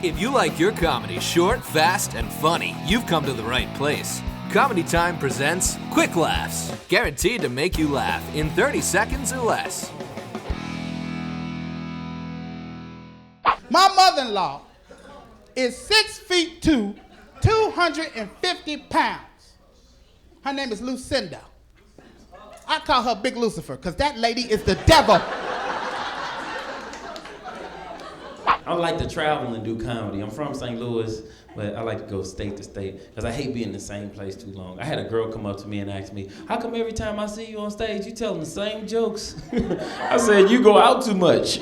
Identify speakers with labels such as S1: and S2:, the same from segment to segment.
S1: If you like your comedy short, fast, and funny, you've come to the right place. Comedy Time presents QuickLaffs, guaranteed to make you laugh in 30 seconds or less.
S2: My mother-in-law is 6'2", 250 pounds. Her name is Lucinda. I call her Big Lucifer because that lady is the devil.
S3: I like to travel and do comedy. I'm from St. Louis, but I like to go state to state because I hate being in the same place too long. I had a girl come up to me and ask me, how come every time I see you on stage, you telling the same jokes? I said, you go out too much.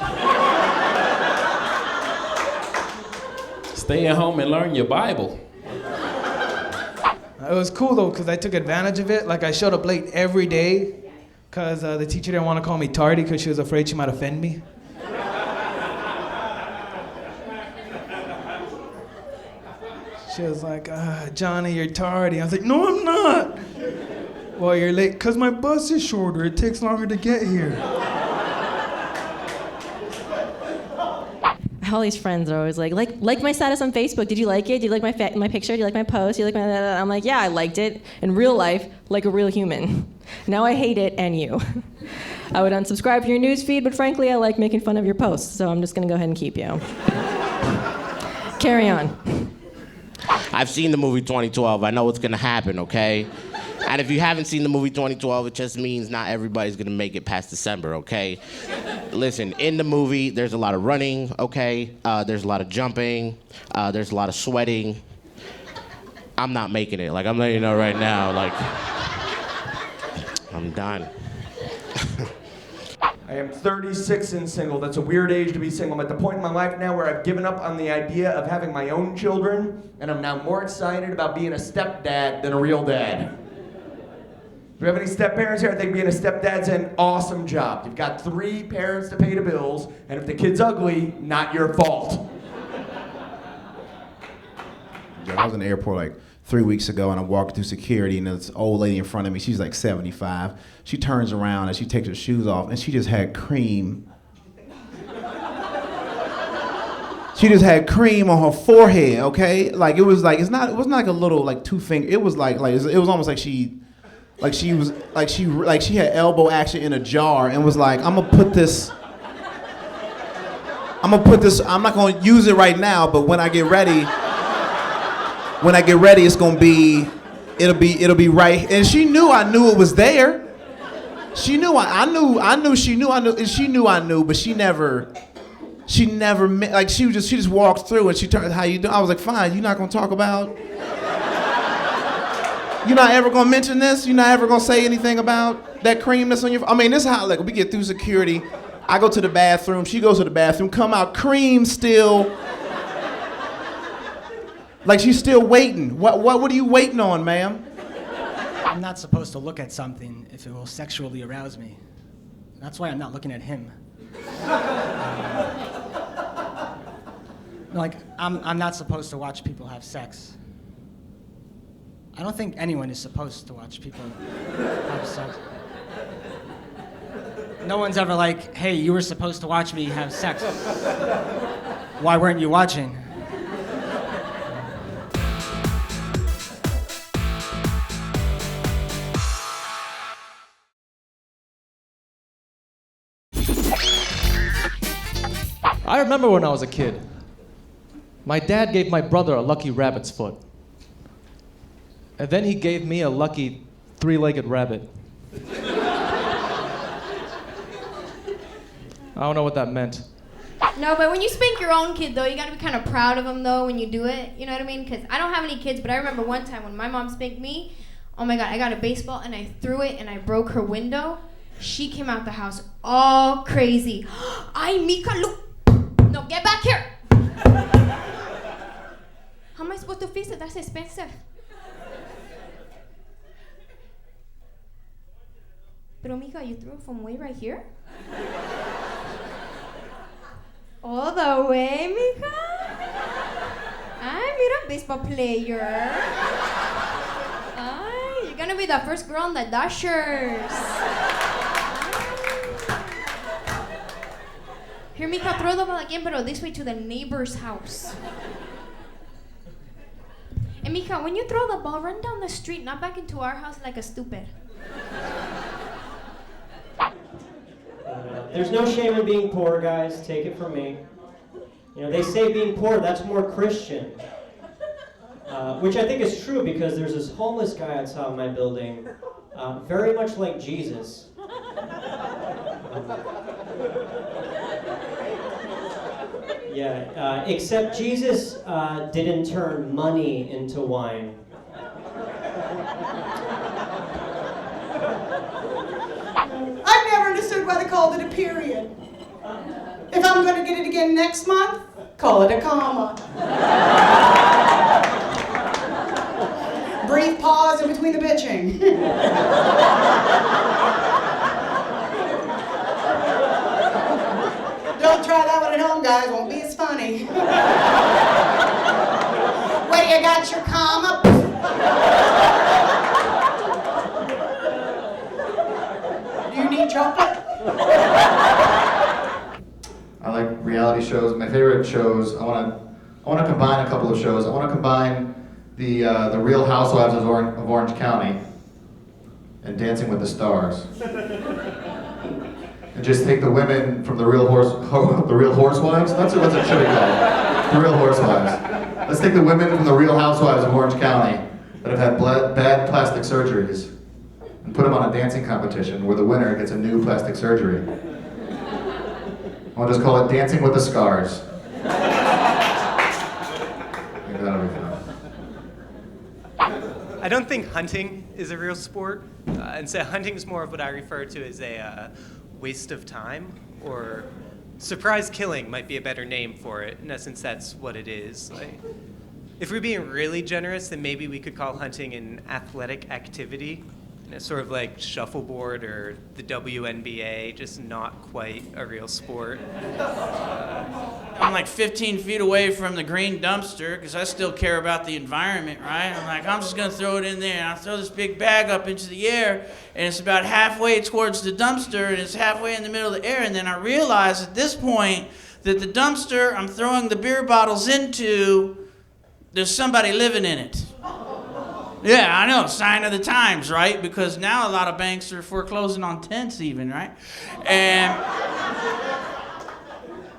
S3: Stay at home and learn your Bible.
S4: It was cool though, because I took advantage of it. Like I showed up late every day because the teacher didn't want to call me tardy because she was afraid she might offend me. She was like, Johnny, you're tardy. I was like, no, I'm not. Well, you're late because my bus is shorter. It takes longer to get here.
S5: All these friends are always like my status on Facebook. Did you like it? Did you like my picture? Did you like my post? Did you like my... I'm like, yeah, I liked it. In real life, like a real human. Now I hate it and you. I would unsubscribe to your news feed, but frankly, I like making fun of your posts, so I'm just gonna go ahead and keep you. Carry on.
S6: I've seen the movie 2012. I know what's gonna happen, okay? And if you haven't seen the movie 2012, it just means not everybody's gonna make it past December, okay? Listen, in the movie, there's a lot of running, okay? There's a lot of jumping. There's a lot of sweating. I'm not making it. Like, I'm letting you know right now, like, I'm done.
S7: I am 36 and single. That's a weird age to be single. I'm at the point in my life now where I've given up on the idea of having my own children, and I'm now more excited about being a stepdad than a real dad. Do we have any step-parents here? I think being a stepdad's an awesome job. You've got 3 parents to pay the bills, and if the kid's ugly, not your fault.
S8: I was in the airport like 3 weeks ago, and I'm walking through security, and this old lady in front of me, she's like 75. She turns around and she takes her shoes off, and she just had cream. She just had cream on her forehead, okay? Like it was like it wasn't like a little like 2 finger. It was like it was almost like she had elbow action in a jar and was like, I'm gonna put this. I'm not gonna use it right now, but when I get ready, it's gonna be, it'll be right. And she knew I knew it was there. She knew I knew, and she knew I knew, but she never, like she just walked through and she turned, how you doing? I was like, fine, you're not gonna talk about, you're not ever gonna mention this? You're not ever gonna say anything about that cream that's on your, I mean, this is how, like, we get through security, I go to the bathroom, she goes to the bathroom, come out, cream still, like she's still waiting. What are you waiting on, ma'am?
S9: I'm not supposed to look at something if it will sexually arouse me. That's why I'm not looking at him. Like, I'm not supposed to watch people have sex. I don't think anyone is supposed to watch people have sex. No one's ever like, hey, you were supposed to watch me have sex. Why weren't you watching?
S10: I remember when I was a kid. My dad gave my brother a lucky rabbit's foot. And then he gave me a lucky 3-legged rabbit. I don't know what that meant.
S11: No, but when you spank your own kid, though, you gotta be kind of proud of them, though, when you do it. You know what I mean? Because I don't have any kids, but I remember one time when my mom spanked me, oh my God, I got a baseball and I threw it and I broke her window. She came out the house all crazy. Ay, Mika, look. No, get back here. How am I supposed to fix it? That's expensive. Pero, Mika, you threw it from way right here? All the way, Mika? Ay, mira, baseball player. Ay, you're gonna be the first girl on the Dashers. Here, Mika, throw the ball again, but this way to the neighbor's house. And Mika, when you throw the ball, run down the street, not back into our house like a stupid.
S12: There's no shame in being poor, guys. Take it from me. You know, they say being poor, that's more Christian. Which I think is true because there's this homeless guy outside my building, very much like Jesus. Except Jesus didn't turn money into wine.
S13: I've never understood why they called it a period. If I'm going to get it again next month, call it a comma. Brief pause in between the bitching. Don't try that one at home, guys. Won't be as funny. Wait, you got your comma? Do you need chocolate?
S14: I like reality shows. My favorite shows. I want to combine a couple of shows. I want to combine the Real Housewives of Orange County and Dancing with the Stars, and just take the women from the Real Horsewives. That's what it should be called. The Real Horsewives. Let's take the women from the Real Housewives of Orange County that have had bad plastic surgeries and put them on a dancing competition where the winner gets a new plastic surgery. I'll just call it Dancing with the Scars. I think that'll be fun.
S15: I don't think hunting is a real sport. Instead, hunting is more of what I refer to as a waste of time, or surprise killing might be a better name for it. In essence, that's what it is. Like, if we're being really generous, then maybe we could call hunting an athletic activity. You know, sort of like shuffleboard or the WNBA, just not quite a real sport.
S16: I'm like 15 feet away from the green dumpster because I still care about the environment, right? I'm like, I'm just going to throw it in there. And I'll throw this big bag up into the air, and it's about halfway towards the dumpster, and it's halfway in the middle of the air. And then I realize at this point that the dumpster I'm throwing the beer bottles into, there's somebody living in it. Yeah, I know, sign of the times, right? Because now a lot of banks are foreclosing on tents even, right? And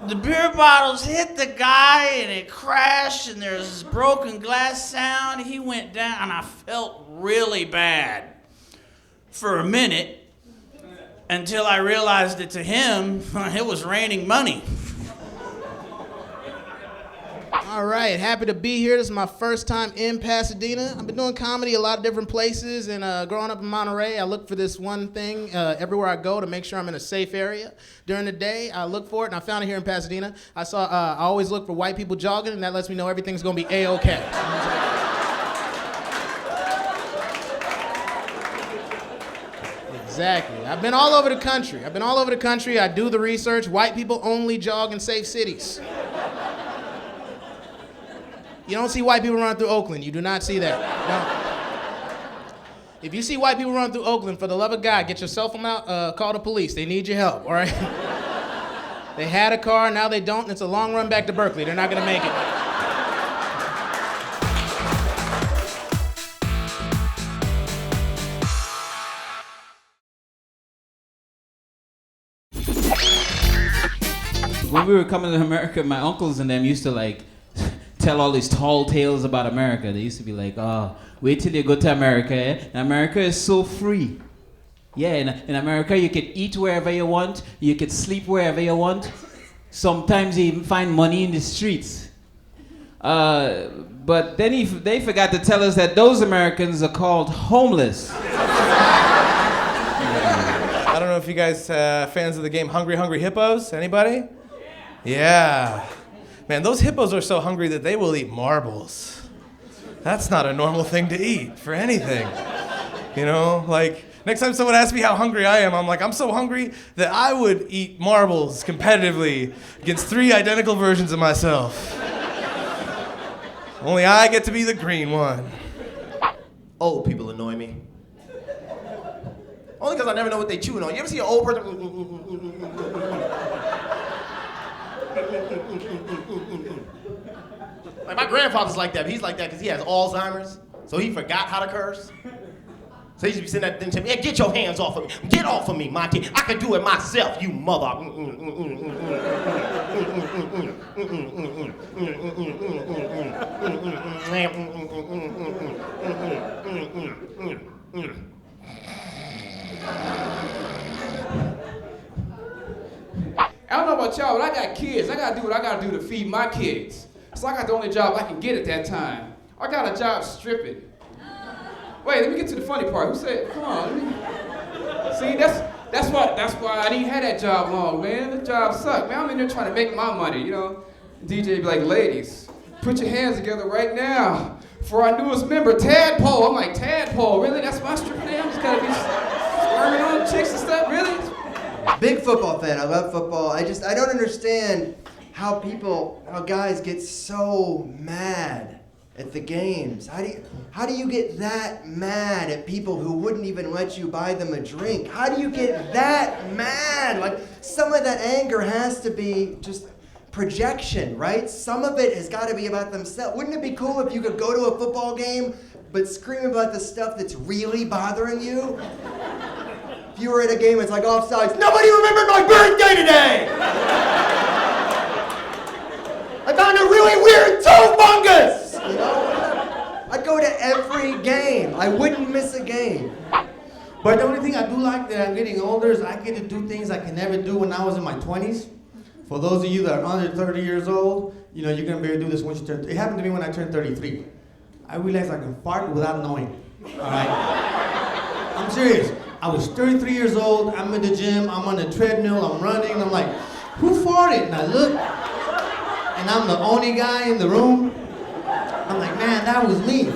S16: the beer bottles hit the guy and it crashed and there's this broken glass sound. He went down and I felt really bad for a minute until I realized that to him, it was raining money.
S2: All right, happy to be here. This is my first time in Pasadena. I've been doing comedy a lot of different places, and growing up in Monterey, I look for this one thing everywhere I go to make sure I'm in a safe area. During the day, I look for it, and I found it here in Pasadena. I always look for white people jogging, and that lets me know everything's gonna be A-okay. Exactly. I've been all over the country. I do the research. White people only jog in safe cities. You don't see white people run through Oakland. You do not see that. No. If you see white people run through Oakland, for the love of God, get your cell phone out, call the police. They need your help, all right? They had a car, now they don't, and it's a long run back to Berkeley. They're not gonna make it.
S17: When we were coming to America, my uncles and them used to like tell all these tall tales about America. They used to be like, oh, wait till you go to America, eh? And America is so free. Yeah, in America you can eat wherever you want, you can sleep wherever you want. Sometimes you even find money in the streets. But then they forgot to tell us that those Americans are called homeless.
S18: I don't know if you guys fans of the game Hungry Hungry Hippos. Anybody? Yeah. Man, those hippos are so hungry that they will eat marbles. That's not a normal thing to eat for anything. You know, like, next time someone asks me how hungry I am, I'm like, I'm so hungry that I would eat marbles competitively against 3 identical versions of myself. Only I get to be the green one.
S8: Old people annoy me. Only because I never know what they chewing on. You ever see an old person?
S19: Like my grandfather's like that, but he's like that because he has Alzheimer's, so he forgot how to curse. So he used to be sitting there and tell me, hey, get your hands off of me. Get off of me, Monty. I can do it myself, you mother.
S20: I don't know about y'all, but I got kids. I gotta do what I gotta do to feed my kids. So I got the only job I can get at that time. I got a job stripping. Wait, let me get to the funny part. Who said, come on, let me... See, that's why I didn't have that job long, man. The job sucked, man. I'm in there trying to make my money, you know. DJ be like, ladies, put your hands together right now for our newest member, Tadpole. I'm like, Tadpole, really? That's my stripper name? I'm just gotta be squirming on chicks and stuff, really?
S21: Big football fan. I love football. I don't understand how guys get so mad at the games. How do you get that mad at people who wouldn't even let you buy them a drink? How do you get that mad? Like, some of that anger has to be just projection, right? Some of it has got to be about themselves. Wouldn't it be cool if you could go to a football game but scream about the stuff that's really bothering you? If you were at a game, it's like offsides. Nobody remembered my birthday today! I found a really weird toe fungus! You know? I'd go to every game. I wouldn't miss a game.
S22: But the only thing I do like that I'm getting older is I get to do things I could never do when I was in my 20s. For those of you that are under 30 years old, you know, you're gonna be able to do this once you turn. It happened to me when I turned 33. I realized I can fart without knowing. All right? I'm serious. I was 33 years old, I'm in the gym, I'm on the treadmill, I'm running, I'm like, who farted? And I look, and I'm the only guy in the room. I'm like, man, that was me.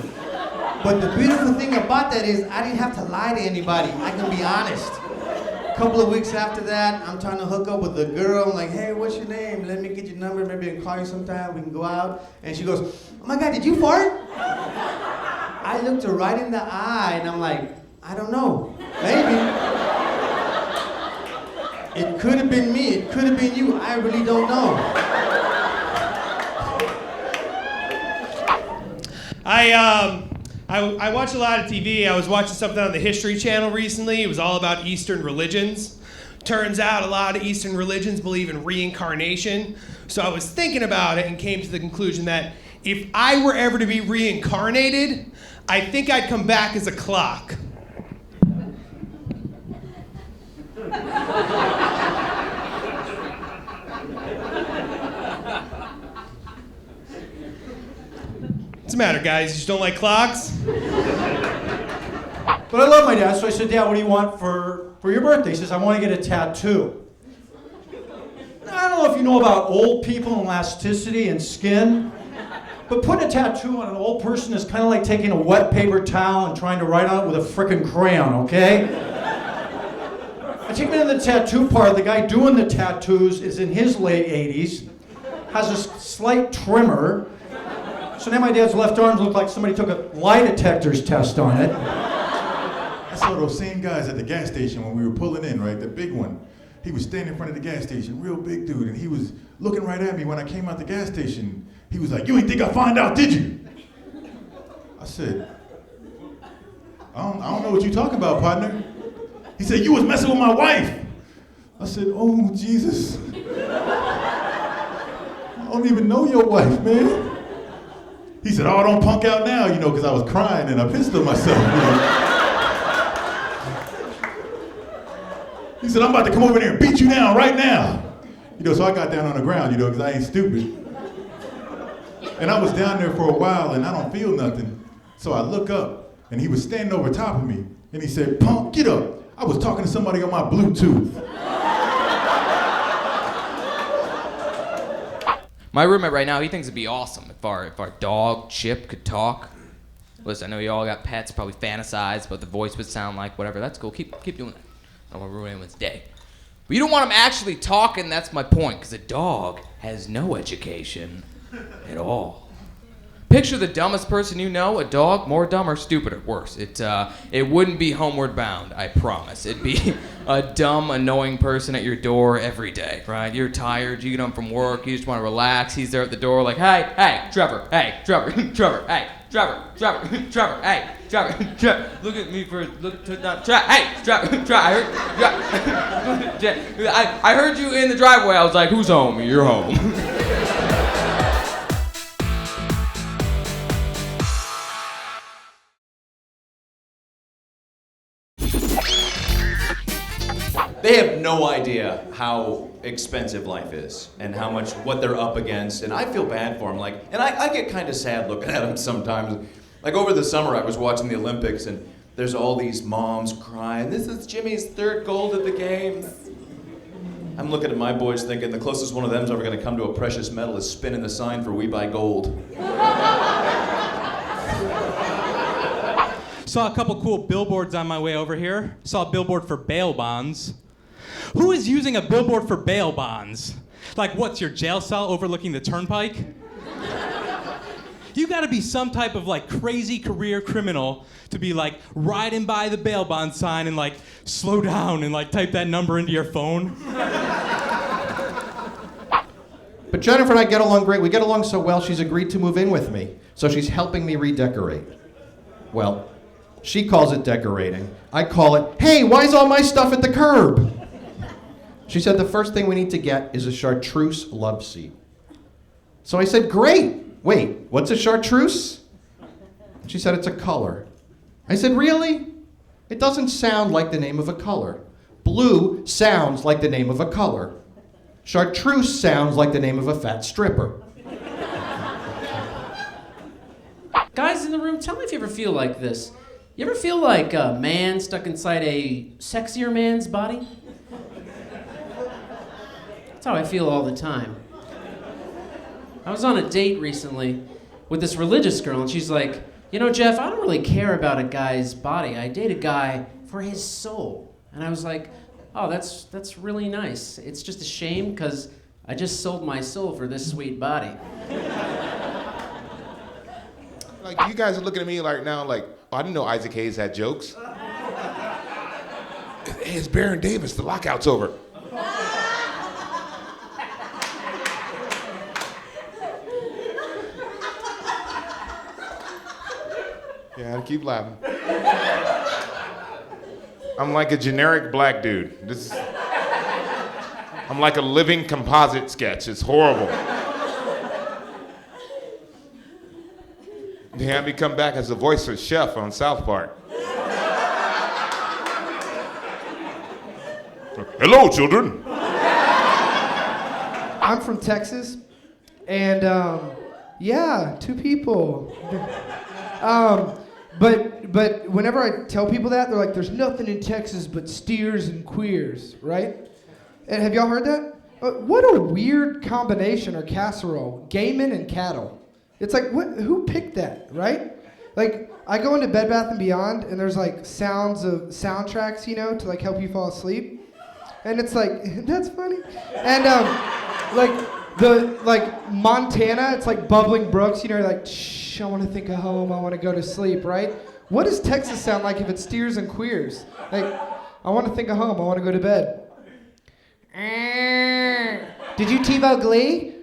S22: But the beautiful thing about that is I didn't have to lie to anybody. I can be honest. A couple of weeks after that, I'm trying to hook up with a girl. I'm like, hey, what's your name? Let me get your number. Maybe I can call you sometime. We can go out. And she goes, oh my God, did you fart? I looked her right in the eye, and I'm like, I don't know. Maybe. It could have been me. It could have been you. I really don't know.
S18: I watch a lot of TV. I was watching something on the History Channel recently. It was all about Eastern religions. Turns out a lot of Eastern religions believe in reincarnation. So I was thinking about it and came to the conclusion that if I were ever to be reincarnated, I think I'd come back as a clock. What's the matter, guys? You just don't like clocks?
S23: But I love my dad, so I said, Dad, what do you want for your birthday? He says, I want to get a tattoo. Now, I don't know if you know about old people and elasticity and skin, but putting a tattoo on an old person is kind of like taking a wet paper towel and trying to write on it with a frickin' crayon, okay? I take me to the tattoo part. The guy doing the tattoos is in his late 80s, has a slight trimmer. So now my dad's left arms look like somebody took a lie detector's test on it.
S24: I saw those same guys at the gas station when we were pulling in, right? The big one. He was standing in front of the gas station, real big dude, and he was looking right at me when I came out the gas station. He was like, you ain't think I'd find out, did you? I said, I don't know what you talking about, partner. He said, you was messing with my wife. I said, oh, Jesus. I don't even know your wife, man. He said, oh, don't punk out now, you know, because I was crying and I pissed on myself, you know. He said, I'm about to come over there and beat you down right now. You know, so I got down on the ground, you know, because I ain't stupid. And I was down there for a while and I don't feel nothing. So I look up and he was standing over top of me and he said, punk, get up. I was talking to somebody on my Bluetooth.
S25: My roommate right now, he thinks it'd be awesome if our dog, Chip, could talk. Listen, I know you all got pets, probably fantasize, but the voice would sound like whatever. That's cool. Keep doing that. I don't want to ruin anyone's day. But you don't want him actually talking, that's my point, because a dog has no education at all. Picture the dumbest person you know, a dog, more dumb or stupider, worse. It wouldn't be Homeward Bound, I promise. It'd be a dumb, annoying person at your door every day, right? You're tired, you get home from work, you just want to relax. He's there at the door like, hey, Trevor, hey, Trevor, Trevor, hey, Trevor, hey, Trevor, look at me for, hey, Trevor, I heard you in the driveway. I was like, who's home? You're home.
S1: They have no idea how expensive life is and how much what they're up against, and I feel bad for them. And I get kind of sad looking at them sometimes. Like over the summer, I was watching the Olympics, and there's all these moms crying. This is Jimmy's 3rd gold at the games. I'm looking at my boys thinking the closest one of them's ever going to come to a precious metal is spinning the sign for We Buy Gold.
S3: Saw a couple cool billboards on my way over here. Saw a billboard for bail bonds. Who is using a billboard for bail bonds? Like, what's your jail cell overlooking the turnpike? You gotta be some type of like crazy career criminal to be like riding by the bail bond sign and like slow down and like type that number into your phone.
S22: But Jennifer and I get along great. We get along so well, she's agreed to move in with me. So she's helping me redecorate. Well, she calls it decorating. I call it, hey, why's all my stuff at the curb? She said the first thing we need to get is a chartreuse love seat. So I said, great. Wait, what's a chartreuse? She said it's a color. I said, really? It doesn't sound like the name of a color. Blue sounds like the name of a color. Chartreuse sounds like the name of a fat stripper.
S4: Guys in the room, tell me if you ever feel like this. You ever feel like a man stuck inside a sexier man's body? That's how I feel all the time. I was on a date recently with this religious girl, and she's like, you know, Jeff, I don't really care about a guy's body. I date a guy for his soul. And I was like, oh, that's really nice. It's just a shame because I just sold my soul for this sweet body.
S5: Like, you guys are looking at me right now like, oh, I didn't know Isaac Hayes had jokes. Hey, it's Baron Davis. The lockout's over. Yeah, I keep laughing. I'm like a generic black dude. I'm like a living composite sketch. It's horrible. They had me come back as the voice of Chef on South Park. Hello, children.
S6: I'm from Texas, and yeah, 2 people. But whenever I tell people that, they're like, "There's nothing in Texas but steers and queers," right? And have y'all heard that? What a weird combination or casserole, gay men and cattle. It's like, who picked that, right? Like, I go into Bed Bath & Beyond, and there's like soundtracks, you know, to like help you fall asleep. And it's like, that's funny. And like Montana, it's like Bubbling Brooks, you know, like, shh, I want to think of home, I want to go to sleep, right? What does Texas sound like if it's steers and queers? Like, I want to think of home, I want to go to bed. Did you TiVo Glee?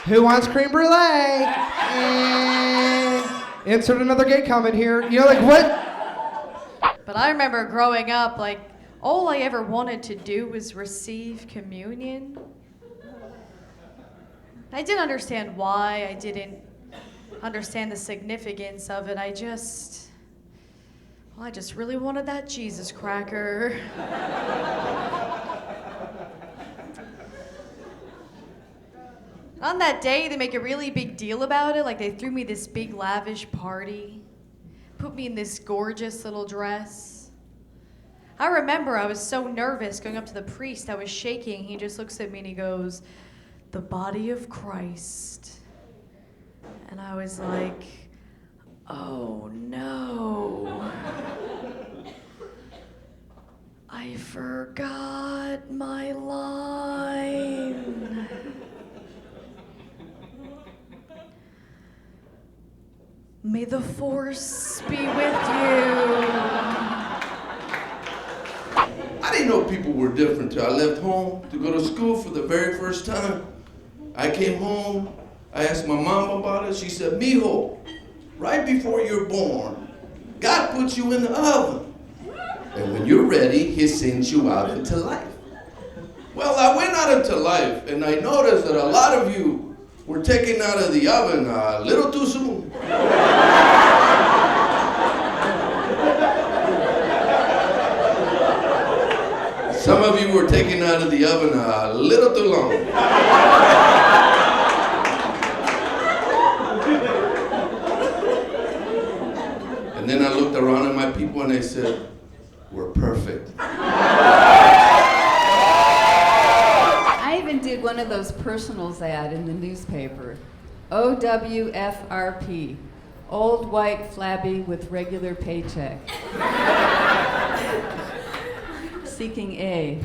S6: Who wants creme brulee? Insert another gay comment here. You know, like, what?
S26: But I remember growing up, like, all I ever wanted to do was receive communion. I didn't understand why. I didn't understand the significance of it. I just really wanted that Jesus cracker. On that day, they make a really big deal about it. Like, they threw me this big lavish party, put me in this gorgeous little dress. I remember I was so nervous going up to the priest. I was shaking. He just looks at me and he goes, "The body of Christ." And I was like, oh no. I forgot my line. May the force be with you.
S7: Filipino people were different too. I left home to go to school for the very first time. I came home, I asked my mom about it. She said, "Mijo, right before you're born, God puts you in the oven. And when you're ready, He sends you out into life." Well, I went out into life and I noticed that a lot of you were taken out of the oven a little too soon. Some of you were taken out of the oven a little too long. And then I looked around at my people and they said, "We're perfect."
S9: I even did one of those personals ad in the newspaper. OWFRP, old white flabby with regular paycheck. Seeking A.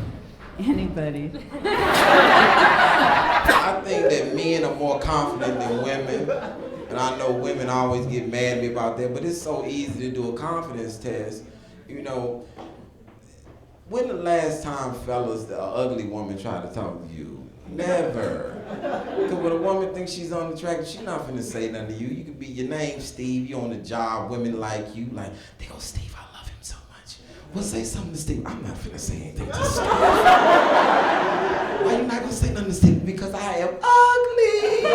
S9: Anybody?
S10: I think that men are more confident than women. And I know women always get mad at me about that, but it's so easy to do a confidence test. You know, when the last time, fellas, the ugly woman tried to talk to you? Never. Because when a woman thinks she's unattractive, she's not finna say nothing to you. You could be your name, Steve, you on the job, women like you, like, they go, "Steve, I love him so much." Well, say something to Steve. I'm not finna say anything to Steve. Why you not gonna say nothing to Steve? Because I am ugly.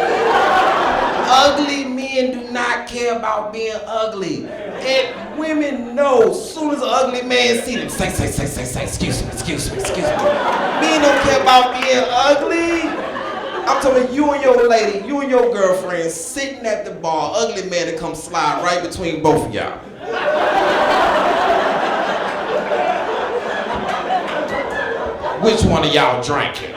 S10: Ugly men do not care about being ugly. And women know, as soon as an ugly man see them, say, excuse me. Men don't care about being ugly. I'm talking about you and your lady, you and your girlfriend sitting at the bar, ugly man to come slide right between both of y'all. Which one of y'all drinking?